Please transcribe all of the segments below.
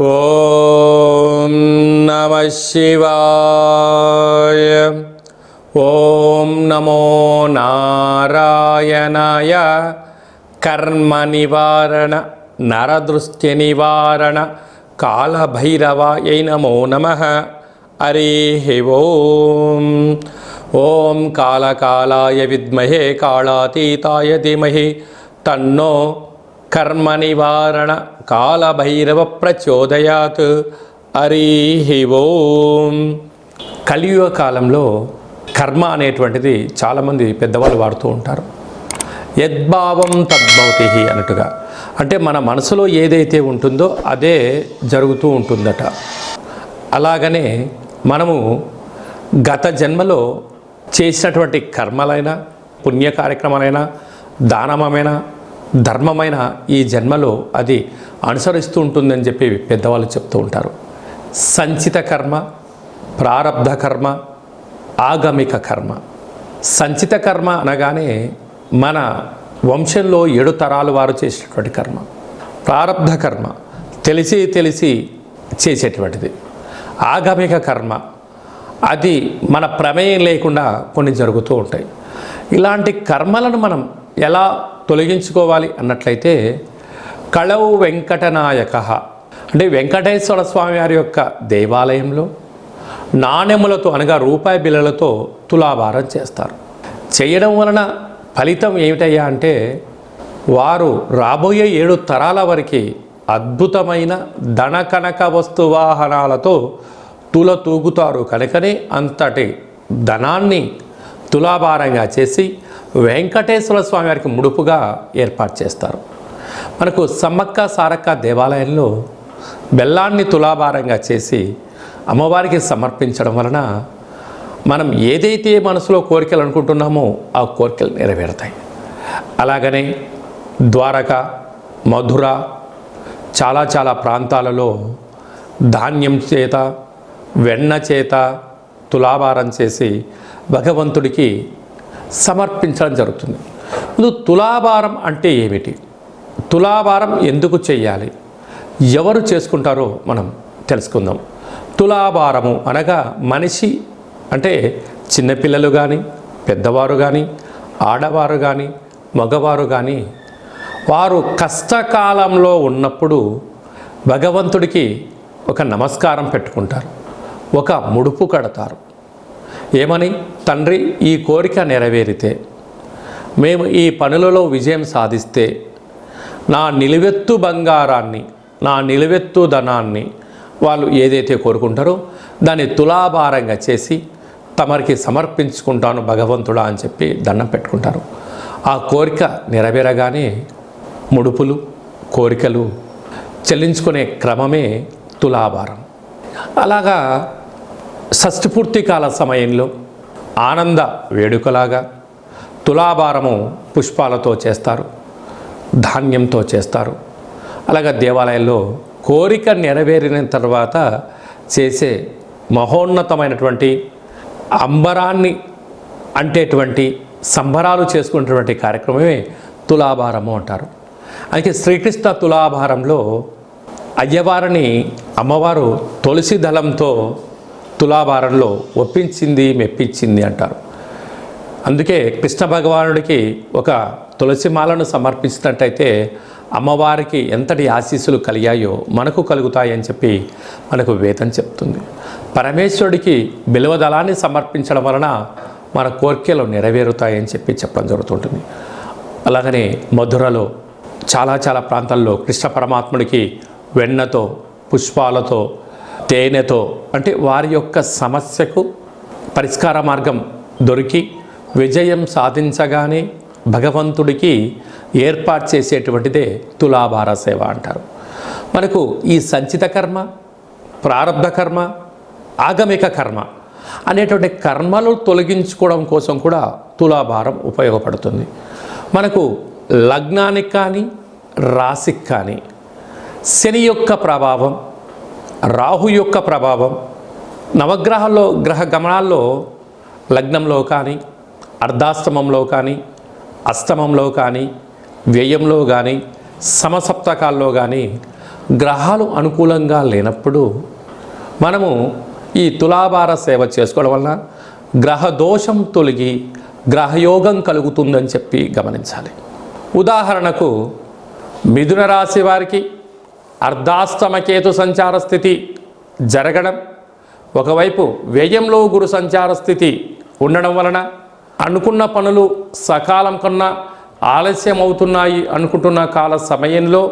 ఓం నమః శివాయ. ఓం నమో నారాయణాయ. కర్మ నివారణ నరదృష్టి నివారణ కాళభైరవాయ నమో నమః. హరి ఓం. ఓం కాళకాలాయ విద్మహే కాళాతీతాయ ధీమహి తన్నో కర్మ నివారణ కాళభైరవ ప్రచోదయాత్. హరి ఓం. కలియుగ కాలంలో కర్మ అనేటువంటిది చాలామంది పెద్దవాళ్ళు వాడుతూ ఉంటారు. యద్భావం తద్భవతి అన్నట్టుగా, అంటే మన మనసులో ఏదైతే ఉంటుందో అదే జరుగుతూ ఉంటుందట. అలాగనే మనము గత జన్మలో చేసినటువంటి కర్మలైనా పుణ్య కార్యక్రమాలైనా దానమైన ధర్మమైన ఈ జన్మలో అది అనుసరిస్తూ ఉంటుందని చెప్పి పెద్దవాళ్ళు చెప్తూ ఉంటారు. సంచిత కర్మ, ప్రారబ్ధ కర్మ, ఆగమిక కర్మ. సంచిత కర్మ అనగానే మన వంశంలో 7 తరాలు వారు చేసినటువంటి కర్మ. ప్రారబ్ధ కర్మ తెలిసి చేసేటువంటిది. ఆగమిక కర్మ అది మన ప్రమేయం లేకుండా కొన్ని జరుగుతూ ఉంటాయి. ఇలాంటి కర్మలను మనం ఎలా తొలగించుకోవాలి అన్నట్లయితే కళౌ వెంకటనాయక, అంటే వెంకటేశ్వర స్వామి వారి యొక్క దేవాలయంలో నాణెములతో అనగా రూపాయి బిళ్ళలతో తులాభారం చేస్తారు. చేయడం వలన ఫలితం ఏమిటయ్యా అంటే వారు రాబోయే 7 తరాల వరకు అద్భుతమైన ధన కనక వస్తు వాహనాలతో తూగుతారు. కనుకనే అంతటి ధనాన్ని తులాభారంగా చేసి వెంకటేశ్వర స్వామి వారికి ముడుపుగా ఏర్పాటు చేస్తారు. మనకు సమ్మక్క సారక్క దేవాలయంలో బెల్లాన్ని తులాభారంగా చేసి అమ్మవారికి సమర్పించడం వలన మనం ఏదైతే మనసులో కోరికలు అనుకుంటున్నామో ఆ కోరికలు నెరవేరుతాయి. అలాగనే ద్వారక, మధుర చాలా ప్రాంతాలలో ధాన్యం చేత వెన్న చేత తులాభారం చేసి భగవంతుడికి సమర్పించడం జరుగుతుంది. తులాభారం అంటే ఏమిటి, తులాభారం ఎందుకు చేయాలి, ఎవరు చేసుకుంటారో మనం తెలుసుకుందాం. తులాభారము అనగా మనిషి అంటే చిన్నపిల్లలు కానీ పెద్దవారు కానీ ఆడవారు కానీ మగవారు కానీ వారు కష్టకాలంలో ఉన్నప్పుడు భగవంతుడికి ఒక నమస్కారం పెట్టుకుంటారు, ఒక ముడుపు కడతారు. ఏమని? తండ్రి, ఈ కోరిక నెరవేరితే, మేము ఈ పనులలో విజయం సాధిస్తే నా నిలువెత్తు బంగారాన్ని, నా నిలువెత్తు ధనాన్ని వాళ్ళు ఏదైతే కోరుకుంటారో దాన్ని తులాభారంగా చేసి తమరికి సమర్పించుకుంటాను భగవంతుడా అని చెప్పి దండం పెట్టుకుంటారు. ఆ కోరిక నెరవేరగానే ముడుపులు కోరికలు చెల్లించుకునే క్రమమే తులాభారం. అలాగా షష్ఠిపూర్తి కాల సమయంలో ఆనంద వేడుకలాగా తులాభారము పుష్పాలతో చేస్తారు, ధాన్యంతో చేస్తారు. అలాగా దేవాలయంలో కోరిక నెరవేరిన తర్వాత చేసే మహోన్నతమైనటువంటి అంబరాన్ని అంటేటువంటి సంబరాలు చేసుకునేటువంటి కార్యక్రమమే తులాభారము అంటారు. అయితే శ్రీకృష్ణ తులాభారంలో అయ్యవారిని అమ్మవారు తులసి దళంతో తులాభారంలో ఒప్పించింది, మెప్పించింది అంటారు. అందుకే కృష్ణ భగవానుడికి ఒక తులసి మాలను సమర్పించినట్టయితే అమ్మవారికి ఎంతటి ఆశీస్సులు కలిగాయో మనకు కలుగుతాయని చెప్పి మనకు వేదం చెప్తుంది. పరమేశ్వరుడికి బిల్వదళాన్ని సమర్పించడం వలన మన కోరికలు నెరవేరుతాయని చెప్పి చెప్పడం జరుగుతుంటుంది. అలాగనే మధురలో చాలా ప్రాంతాల్లో కృష్ణ పరమాత్ముడికి వెన్నతో, పుష్పాలతో, తేనెతో, అంటే వారి యొక్క సమస్యకు పరిష్కార మార్గం దొరికి విజయం సాధించగానే భగవంతుడికి ఏర్పాటు చేసేటువంటిదే తులాభార సేవ అంటారు. మనకు ఈ సంచిత కర్మ, ప్రారబ్ధ కర్మ, ఆగమిక కర్మ అనేటువంటి కర్మలు తొలగించుకోవడం కోసం కూడా తులాభారం ఉపయోగపడుతుంది. మనకు లగ్నానికి కానీ రాశికి కానీ శని యొక్క ప్రభావం, రాహు యొక్క ప్రభావం, నవగ్రహాల్లో గ్రహ గమనాల్లో లగ్నంలో కానీ అర్ధాష్టమంలో కానీ అష్టమంలో కానీ వ్యయంలో కానీ సమసప్తకాల్లో కానీ గ్రహాలు అనుకూలంగా లేనప్పుడు మనము ఈ తులాభార సేవ చేసుకోవడం వలన గ్రహ దోషం తొలగి గ్రహయోగం కలుగుతుందని చెప్పి గమనించాలి. ఉదాహరణకు మిథున రాశి వారికి అర్ధాష్టమ కేతు సంచార స్థితి జరగడం, ఒకవైపు వ్యయంలో గురు సంచార స్థితి ఉండడం వలన అనుకున్న పనులు సకాలం కన్నా ఆలస్యం అవుతున్నాయి అనుకుంటున్న కాల సమయంలో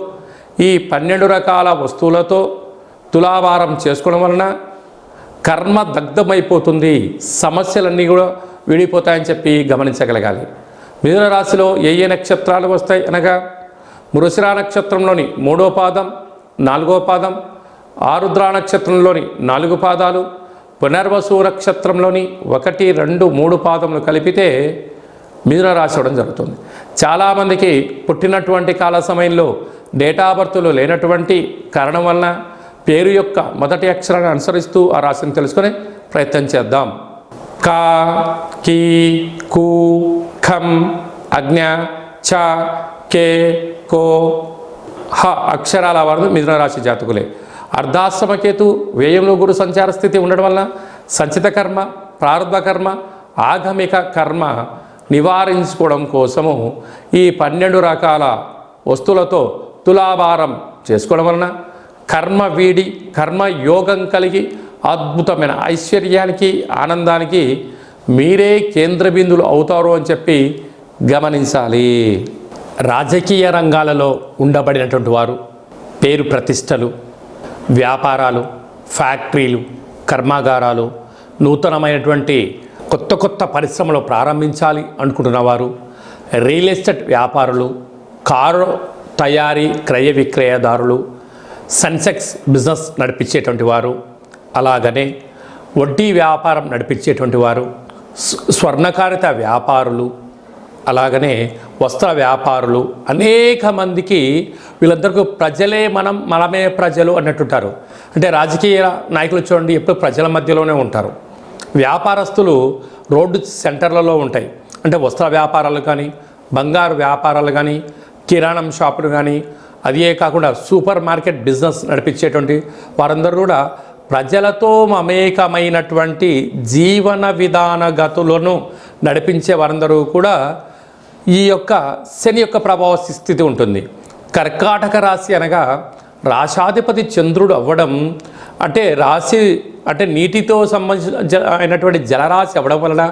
ఈ 12 రకాల వస్తువులతో తులాభారం చేసుకోవడం వలన కర్మ దగ్ధమైపోతుంది, సమస్యలన్నీ కూడా విడిపోతాయని చెప్పి గమనించగలగాలి. మిథున రాశిలో ఏ నక్షత్రాలు వస్తాయి అనగా మృగశిర నక్షత్రంలోని 3వ పాదం, 4వ పాదం, ఆరుద్ర నక్షత్రంలోని 4 పాదాలు, పునర్వసు నక్షత్రంలోని 1, 2, 3 పాదములు కలిపితే మిథున రాశి అవడం జరుగుతుంది. చాలామందికి పుట్టినటువంటి కాల సమయంలో డేటా బర్త్లు లేనటువంటి కారణం వలన పేరు యొక్క మొదటి అక్షరాన్ని అనుసరిస్తూ ఆ రాశిని తెలుసుకునే ప్రయత్నం చేద్దాం. కా, కీ, కు, ఖం, అజ్ఞ, చ, కే, కో, హ అక్షరాల వారు మిథున రాశి జాతకులే. అర్ధాశ్రమ కేతు వ్యయంలో గురు సంచార స్థితి ఉండడం వల్ల సంచిత కర్మ, ప్రారంభ కర్మ, ఆగమిక కర్మ నివారించుకోవడం కోసము ఈ 12 రకాల వస్తువులతో తులాభారం చేసుకోవడం వలన కర్మ వీడి కర్మ యోగం కలిగి అద్భుతమైన ఐశ్వర్యానికి, ఆనందానికి మీరే కేంద్ర బిందువులు అవుతారు అని చెప్పి గమనించాలి. రాజకీయ రంగాలలో ఉండబడినటువంటి వారు పేరు ప్రతిష్టలు, వ్యాపారాలు, ఫ్యాక్టరీలు, కర్మాగారాలు, నూతనమైనటువంటి కొత్త పరిశ్రమలు ప్రారంభించాలి అనుకుంటున్నవారు, రియల్ ఎస్టేట్ వ్యాపారులు, కారు తయారీ క్రయ విక్రయదారులు, సెన్సెక్స్ బిజినెస్ నడిపించేటువంటి వారు, అలాగనే వడ్డీ వ్యాపారం నడిపించేటువంటి వారు, స్వర్ణకారిత వ్యాపారులు, అలాగనే వస్త్ర వ్యాపారులు, అనేక మందికి వీళ్ళందరికీ ప్రజలే మనమే ప్రజలు అన్నట్టుంటారు. అంటే రాజకీయ నాయకులు చూడండి ఎప్పుడు ప్రజల మధ్యలోనే ఉంటారు. వ్యాపారస్తులు రోడ్డు సెంటర్లలో ఉంటాయి. అంటే వస్త్ర వ్యాపారాలు కానీ, బంగారు వ్యాపారాలు కానీ, కిరాణం షాపులు కానీ, అదే కాకుండా సూపర్ మార్కెట్ బిజినెస్ నడిపించేటువంటి వారందరూ కూడా ప్రజలతో మమేకమైనటువంటి జీవన విధాన గతులను నడిపించే వారందరూ కూడా ఈ యొక్క శని యొక్క ప్రభావ స్థితి ఉంటుంది. కర్కాటక రాశి అనగా రాశాధిపతి చంద్రుడు అవ్వడం, అంటే రాశి అంటే నీటితో సంబంధించిన అయినటువంటి జలరాశి అవ్వడం వలన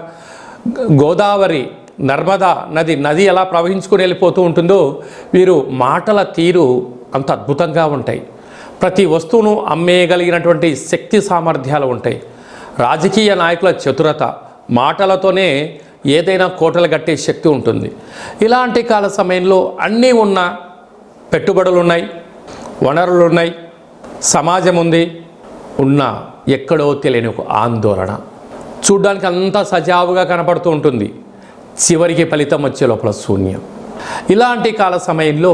గోదావరి, నర్మదా నది ఎలా ప్రవహించుకుని వెళ్ళిపోతూ ఉంటుందో వీరు మాటల తీరు అంత అద్భుతంగా ఉంటాయి. ప్రతి వస్తువును అమ్మేయగలిగినటువంటి శక్తి సామర్థ్యాలు ఉంటాయి. రాజకీయ నాయకుల చతురత, మాటలతోనే ఏదైనా కోటలు కట్టే శక్తి ఉంటుంది. ఇలాంటి కాల సమయంలో అన్నీ ఉన్న పెట్టుబడులు ఉన్నాయి, వనరులు ఉన్నాయి, సమాజం ఉంది, ఉన్న ఎక్కడో తెలియని ఒక ఆందోళన, చూడ్డానికి అంతా సజావుగా కనపడుతూ ఉంటుంది, చివరికి ఫలితం వచ్చే లోపల శూన్యం. ఇలాంటి కాల సమయంలో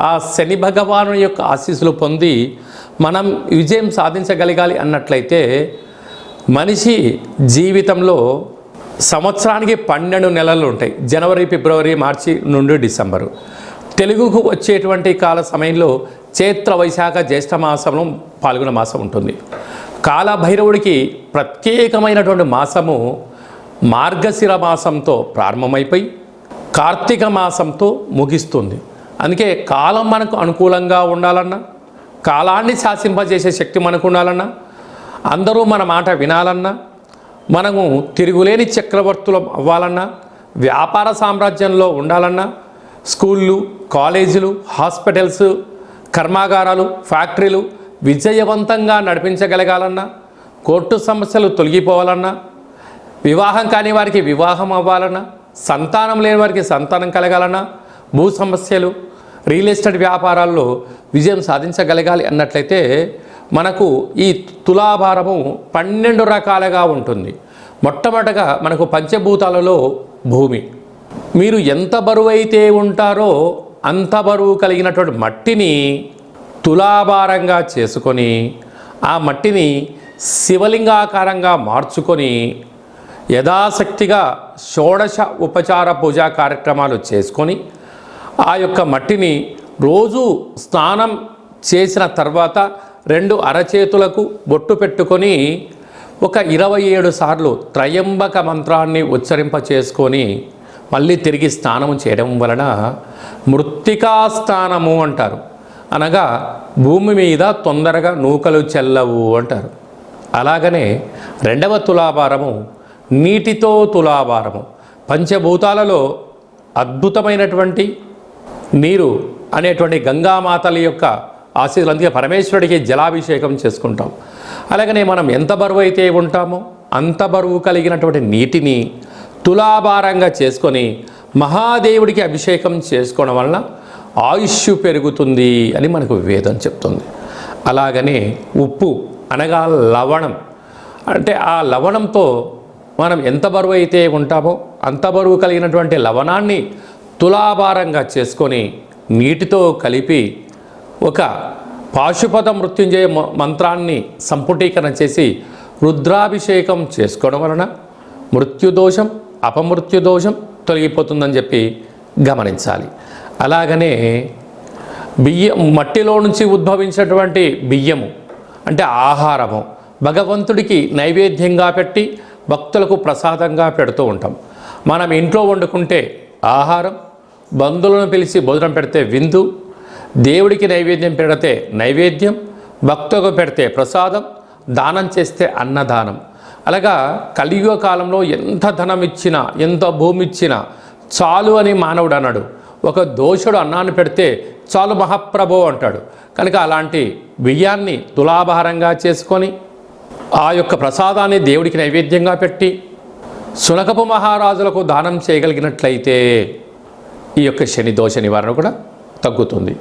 ఆ శని భగవాను యొక్క ఆశీస్సులు పొంది మనం విజయం సాధించగలగాలి అన్నట్లయితే మనిషి జీవితంలో సంవత్సరానికి 12 నెలలు ఉంటాయి. జనవరి, ఫిబ్రవరి, మార్చి నుండి డిసెంబరు. తెలుగుకు వచ్చేటువంటి కాల సమయంలో చైత్ర, వైశాఖ, జ్యేష్ఠ మాసంలో పాల్గొన మాసం ఉంటుంది. కాలభైరవుడికి ప్రత్యేకమైనటువంటి మాసము మార్గశిర మాసంతో ప్రారంభమైపోయి కార్తీక మాసంతో ముగిస్తుంది. అందుకే కాలం మనకు అనుకూలంగా ఉండాలన్నా, కాలాన్ని శాసింపజేసే శక్తి మనకు ఉండాలన్నా, అందరూ మన మాట వినాలన్నా, మనము తిరుగులేని చక్రవర్తులం అవ్వాలన్నా, వ్యాపార సామ్రాజ్యంలో ఉండాలన్నా, స్కూళ్ళు, కాలేజీలు, హాస్పిటల్స్, కర్మాగారాలు, ఫ్యాక్టరీలు విజయవంతంగా నడిపించగలగాలన్నా, కోర్టు సమస్యలు తొలగిపోవాలన్నా, వివాహం కాని వారికి వివాహం అవ్వాలన్నా, సంతానం లేని వారికి సంతానం కలగాలన్నా, భూ సమస్యలు, రియల్ ఎస్టేట్ వ్యాపారాల్లో విజయం సాధించగలగాలి అన్నట్లయితే మనకు ఈ తులాభారము 12 రకాలుగా ఉంటుంది. మొట్టమొదటగా మనకు పంచభూతాలలో భూమి. మీరు ఎంత బరువు అయితే ఉంటారో అంత బరువు కలిగినటువంటి మట్టిని తులాభారంగా చేసుకొని ఆ మట్టిని శివలింగాకారంగా మార్చుకొని యథాశక్తిగా షోడశ ఉపచార పూజా కార్యక్రమాలు చేసుకొని ఆ యొక్క మట్టిని రోజు స్నానం చేసిన తర్వాత 2 అరచేతులకు బొట్టు పెట్టుకొని ఒక 27 సార్లు త్రయంబక మంత్రాన్ని ఉచ్చరింప చేసుకొని మళ్ళీ తిరిగి స్నానం చేయడం వలన మృత్తికా స్నానము అంటారు. అనగా భూమి మీద తొందరగా నూకలు చెల్లవు అంటారు. అలాగనే 2వ తులాభారము నీటితో తులాభారము. పంచభూతాలలో అద్భుతమైనటువంటి నీరు అనేటువంటి గంగామాతల యొక్క ఆశీస్సులు, అందుకే పరమేశ్వరుడికి జలాభిషేకం చేసుకుంటాం. అలాగనే మనం ఎంత బరువు అయితే ఉంటామో అంత బరువు కలిగినటువంటి నీటిని తులాభారంగా చేసుకొని మహాదేవుడికి అభిషేకం చేసుకోవడం వలన ఆయుష్ పెరుగుతుంది అని మనకు వేదం చెప్తుంది. అలాగనే ఉప్పు అనగా లవణం, అంటే ఆ లవణంతో మనం ఎంత బరువు అయితే ఉంటామో అంత బరువు కలిగినటువంటి లవణాన్ని తులాభారంగా చేసుకొని నీటితో కలిపి ఒక పాశుపత మృత్యుంజయ మంత్రాన్ని సంపుటీకరణ చేసి రుద్రాభిషేకం చేసుకోవడం వలన మృత్యుదోషం అపమృత్యుదోషం తొలగిపోతుందని చెప్పి గమనించాలి. అలాగనే మట్టిలో నుంచి ఉద్భవించినటువంటి బియ్యము అంటే ఆహారము భగవంతుడికి నైవేద్యంగా పెట్టి భక్తులకు ప్రసాదంగా పెడుతూ ఉంటాం. మనం ఇంట్లో వండుకుంటే ఆహారం, బంధువులను పిలిచి భోజనం పెడితే విందు, దేవుడికి నైవేద్యం పెడితే నైవేద్యం, భక్తులకు పెడితే ప్రసాదం, దానం చేస్తే అన్నదానం. అలాగా కలియుగ కాలంలో ఎంత ధనం ఇచ్చినా ఎంత భూమి ఇచ్చినా చాలు అని మానవుడు అన్నాడు. ఒక దోషుడు అన్నాన్ని పెడితే చాలు మహాప్రభో అంటాడు. కనుక అలాంటి బియ్యాన్ని తులాభారంగా చేసుకొని ఆ యొక్క ప్రసాదాన్ని దేవుడికి నైవేద్యంగా పెట్టి శునకపు మహారాజులకు దానం చేయగలిగినట్లయితే ఈ యొక్క శని దోష నివారణ కూడా తగ్గుతుంది.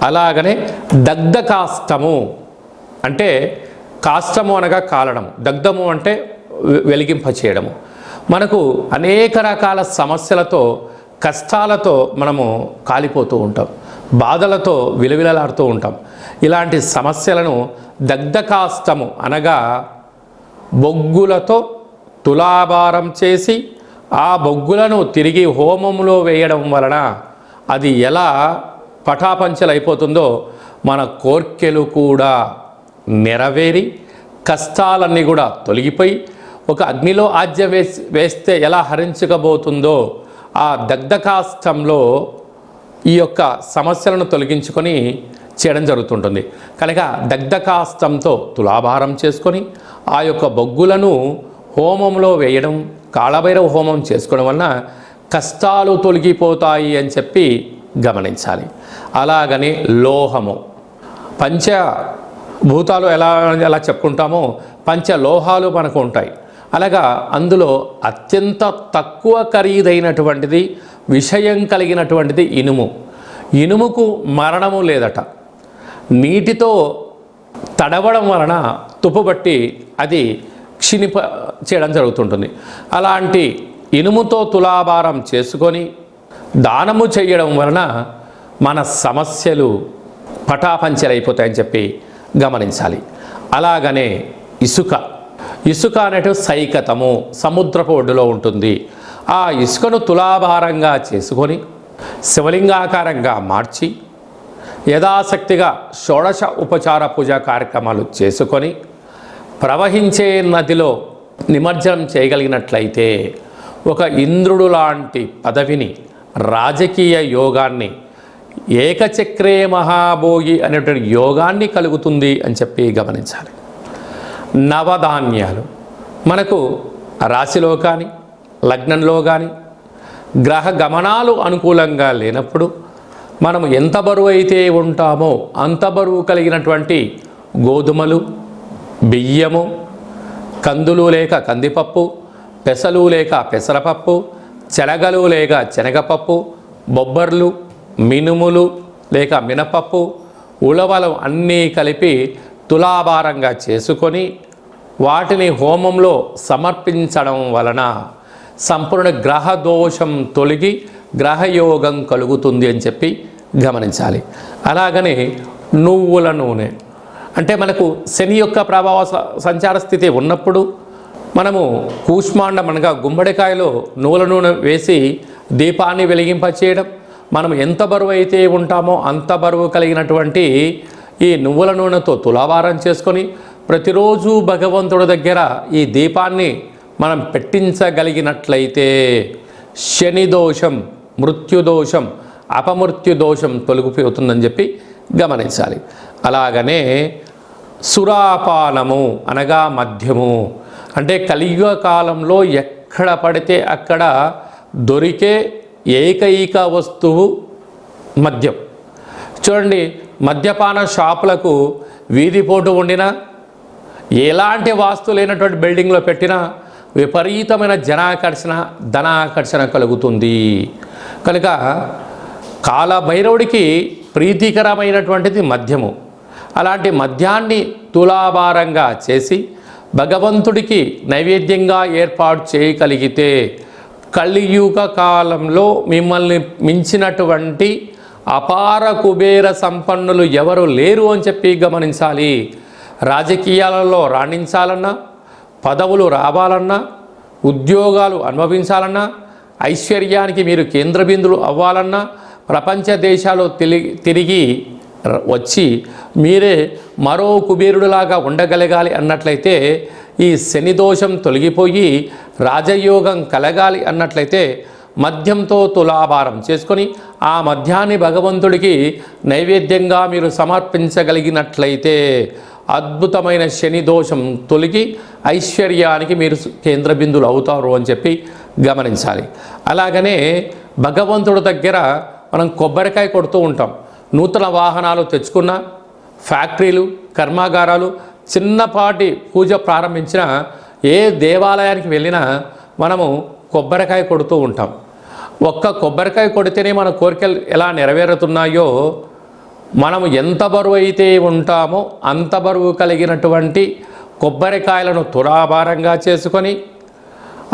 అలాగనే దగ్ధ కాష్టము అంటే కాష్టము అనగా కాలడం, దగ్ధము అంటే వెలిగింప చేయడము. మనకు అనేక రకాల సమస్యలతో కష్టాలతో మనము కాలిపోతూ ఉంటాం, బాధలతో విలవిలలాడుతూ ఉంటాం. ఇలాంటి సమస్యలను దగ్ధ కాష్టము అనగా బొగ్గులతో తులాభారం చేసి ఆ బొగ్గులను తిరిగి హోమంలో వేయడం వలన అది ఎలా పటాపంచలైపోతుందో మన కోర్కెలు కూడా నెరవేరి కష్టాలన్నీ కూడా తొలగిపోయి ఒక అగ్నిలో ఆజ్యం వేస్తే ఎలా హరించకపోతుందో ఆ దగ్ధకాష్టంలో ఈ యొక్క సమస్యలను తొలగించుకొని చేయడం జరుగుతుంటుంది. కనుక దగ్ధకాష్టంతో తులాభారం చేసుకొని ఆ యొక్క బొగ్గులను హోమంలో వేయడం, కాళభైరవ హోమం చేసుకోవడం వలన కష్టాలు తొలగిపోతాయి అని చెప్పి గమనించాలి. అలాగని లోహము, పంచభూతాలు ఎలా చెప్పుకుంటామో పంచలోహాలు మనకు ఉంటాయి. అలాగా అందులో అత్యంత తక్కువ ఖరీదైనటువంటిది, విషయం కలిగినటువంటిది ఇనుము. ఇనుముకు మరణము లేదట. నీటితో తడవడం వలన తుప్పుబట్టి అది క్షీణిప చేయడం జరుగుతుంటుంది. అలాంటి ఇనుముతో తులాభారం చేసుకొని దానము చేయడం వలన మన సమస్యలు పటాపంచలైపోతాయని చెప్పి గమనించాలి. అలాగనే ఇసుక అనేటి సైకతము సముద్రపు ఒడ్డులో ఉంటుంది. ఆ ఇసుకను తులాభారంగా చేసుకొని శివలింగాకారంగా మార్చి యథాశక్తిగా షోడశ ఉపచార పూజా కార్యక్రమాలు చేసుకొని ప్రవహించే నదిలో నిమజ్జనం చేయగలిగినట్లయితే ఒక ఇంద్రుడు లాంటి పదవిని, రాజకీయ యోగాన్ని, ఏకచక్రే మహాభోగి అనేటువంటి యోగాన్ని కలుగుతుంది అని చెప్పి గమనించాలి. నవధాన్యాలు మనకు రాశిలో కానీ లగ్నంలో కానీ గ్రహ గమనాలు అనుకూలంగా లేనప్పుడు మనము ఎంత బరువు అయితే ఉంటామో అంత బరువు కలిగినటువంటి గోధుమలు, బియ్యము, కందులు లేక కందిపప్పు, పెసలు లేక పెసరపప్పు, శనగలు లేక శనగపప్పు, బొబ్బర్లు, మినుములు లేక మినపప్పు, ఉలవలు అన్నీ కలిపి తులాభారంగా చేసుకొని వాటిని హోమంలో సమర్పించడం వలన సంపూర్ణ గ్రహ దోషం తొలగి గ్రహయోగం కలుగుతుంది అని చెప్పి గమనించాలి. అలాగనే నువ్వుల నూనె అంటే మనకు శని యొక్క ప్రభావ సంచార స్థితి ఉన్నప్పుడు మనము కూష్మాండం అనగా గుమ్మడికాయలో నువ్వుల నూనె వేసి దీపాన్ని వెలిగింపచేయడం, మనం ఎంత బరువు అయితే ఉంటామో అంత బరువు కలిగినటువంటి ఈ నువ్వుల నూనెతో తులాభారం చేసుకొని ప్రతిరోజు భగవంతుడి దగ్గర ఈ దీపాన్ని మనం పెట్టించగలిగినట్లయితే శని దోషం, మృత్యుదోషం, అపమృత్యుదోషం తొలగిపోతుందని చెప్పి గమనించాలి. అలాగనే సురాపానము అనగా మద్యము, అంటే కలియుగ కాలంలో ఎక్కడ పడితే అక్కడ దొరికే ఏకైక వస్తువు మద్యం. చూడండి, మద్యపాన షాపులకు వీధిపోటు ఉండినా, ఎలాంటి వాస్తు లేనటువంటి బిల్డింగ్లో పెట్టినా విపరీతమైన జనాకర్షణ, ధనాకర్షణ కలుగుతుంది. కనుక కాలభైరవుడికి ప్రీతికరమైనటువంటిది మద్యము. అలాంటి మద్యాన్ని తులాభారంగా చేసి భగవంతుడికి నైవేద్యంగా ఏర్పాటు చేయగలిగితే కలియుగ కాలంలో మిమ్మల్ని మించినటువంటి అపార కుబేర సంపన్నులు ఎవరు లేరు అని చెప్పి గమనించాలి. రాజకీయాలలో రాణించాలన్నా, పదవులు రావాలన్నా, ఉద్యోగాలు అనుభవించాలన్నా, ఐశ్వర్యానికి మీరు కేంద్రబిందులు అవ్వాలన్నా, ప్రపంచ దేశాలు తిరిగి వచ్చి మీరే మరో కుబేరుడిలాగా ఉండగలగాలి అన్నట్లయితే, ఈ శని దోషం తొలగిపోయి రాజయోగం కలగాలి అన్నట్లయితే మద్యంతో తులాభారం చేసుకొని ఆ మద్యాన్ని భగవంతుడికి నైవేద్యంగా మీరు సమర్పించగలిగినట్లయితే అద్భుతమైన శని దోషం తొలగి ఐశ్వర్యానికి మీరు కేంద్రబిందులు అవుతారు అని చెప్పి గమనించాలి. అలాగనే భగవంతుడి దగ్గర మనం కొబ్బరికాయ కొడుతూ ఉంటాం. నూతన వాహనాలు తెచ్చుకున్న, ఫ్యాక్టరీలు, కర్మాగారాలు, చిన్నపాటి పూజ ప్రారంభించిన, ఏ దేవాలయానికి వెళ్ళినా మనము కొబ్బరికాయ కొడుతూ ఉంటాం. ఒక్క కొబ్బరికాయ కొడితేనే మన కోరికలు ఎలా నెరవేరుతున్నాయో, మనము ఎంత బరువు అయితే ఉంటామో అంత బరువు కలిగినటువంటి కొబ్బరికాయలను తులాభారంగా చేసుకొని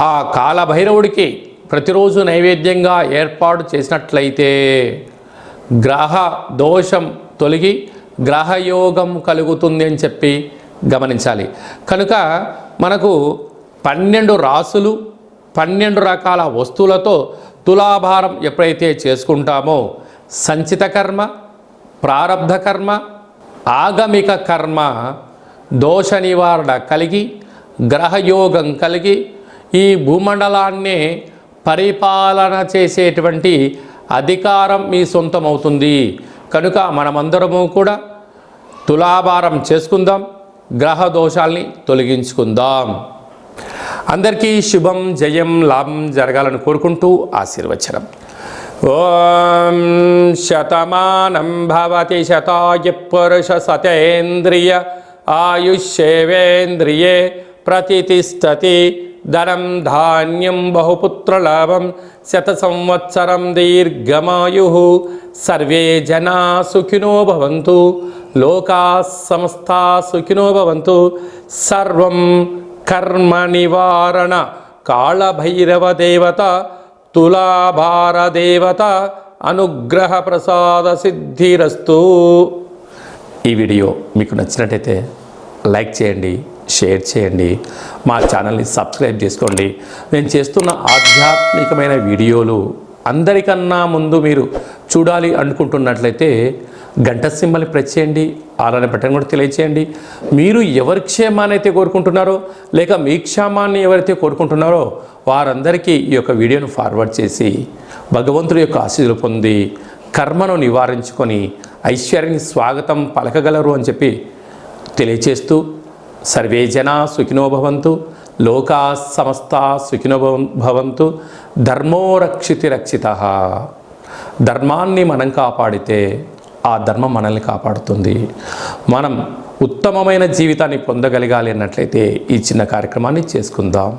ఆ కాలభైరవుడికి ప్రతిరోజు నైవేద్యంగా ఏర్పాటు చేసినట్లయితే గ్రహ దోషం తొలగి గ్రహయోగం కలుగుతుంది అని చెప్పి గమనించాలి. కనుక మనకు 12 రాసులు, 12 రకాల వస్తువులతో తులాభారం ఎప్పుడైతే చేసుకుంటామో సంచిత కర్మ, ప్రారబ్ధ కర్మ, ఆగమిక కర్మ దోష నివారణ కలిగి గ్రహయోగం కలిగి ఈ భూమండలాన్నే పరిపాలన చేసేటువంటి అధికారం మీ సొంతమవుతుంది. కనుక మనమందరము కూడా తులాభారం చేసుకుందాం, గ్రహ దోషాల్ని తొలగించుకుందాం. అందరికీ శుభం, జయం, లాభం జరగాలని కోరుకుంటూ ఆశీర్వచనం. ఓం శతమానం భవతి శతాయ పురుష సతేంద్రియ ఆయుష్యేవేంద్రియే ప్రతిష్టతి ధనం ధాన్యం బహుపుత్రలాభం శత సంవత్సరం దీర్ఘమాయు సర్వే జనా సుఖినో భవంతు లోకా సమస్తా సుఖినో భవంతు. సర్వం కర్మ నివారణ కాళభైరవ దేవత తులాభార దేవత అనుగ్రహ ప్రసాద సిద్ధిరస్తు. ఈ వీడియో మీకు నచ్చినట్టయితే లైక్ చేయండి, షేర్ చేయండి, మా ఛానల్ని సబ్స్క్రైబ్ చేసుకోండి. నేను చేస్తున్న ఆధ్యాత్మికమైన వీడియోలు అందరికన్నా ముందు మీరు చూడాలి అనుకుంటున్నట్లయితే గంట సింబల్ని ప్రెస్ చేయండి, అలానే బటన్ కూడా తెలియచేయండి. మీరు ఎవరి క్షేమాన్ని అయితే కోరుకుంటున్నారో, లేక మీ క్షేమాన్ని ఎవరైతే కోరుకుంటున్నారో వారందరికీ ఈ యొక్క వీడియోను ఫార్వర్డ్ చేసి భగవంతుడి యొక్క ఆశీస్సులు పొంది కర్మను నివారించుకొని ఐశ్వర్యానికి స్వాగతం పలకగలరు అని చెప్పి తెలియచేస్తూ సర్వే జనా సుఖినో భవంతు లోకా సమస్తా సుఖినో భవంతు ధర్మో రక్షితి రక్షితః. ధర్మాన్ని మనం కాపాడితే ఆ ధర్మం మనల్ని కాపాడుతుంది. మనం ఉత్తమమైన జీవితాన్ని పొందగలగాలి అన్నట్లయితే ఈ చిన్న కార్యక్రమాన్ని చేసుకుందాం.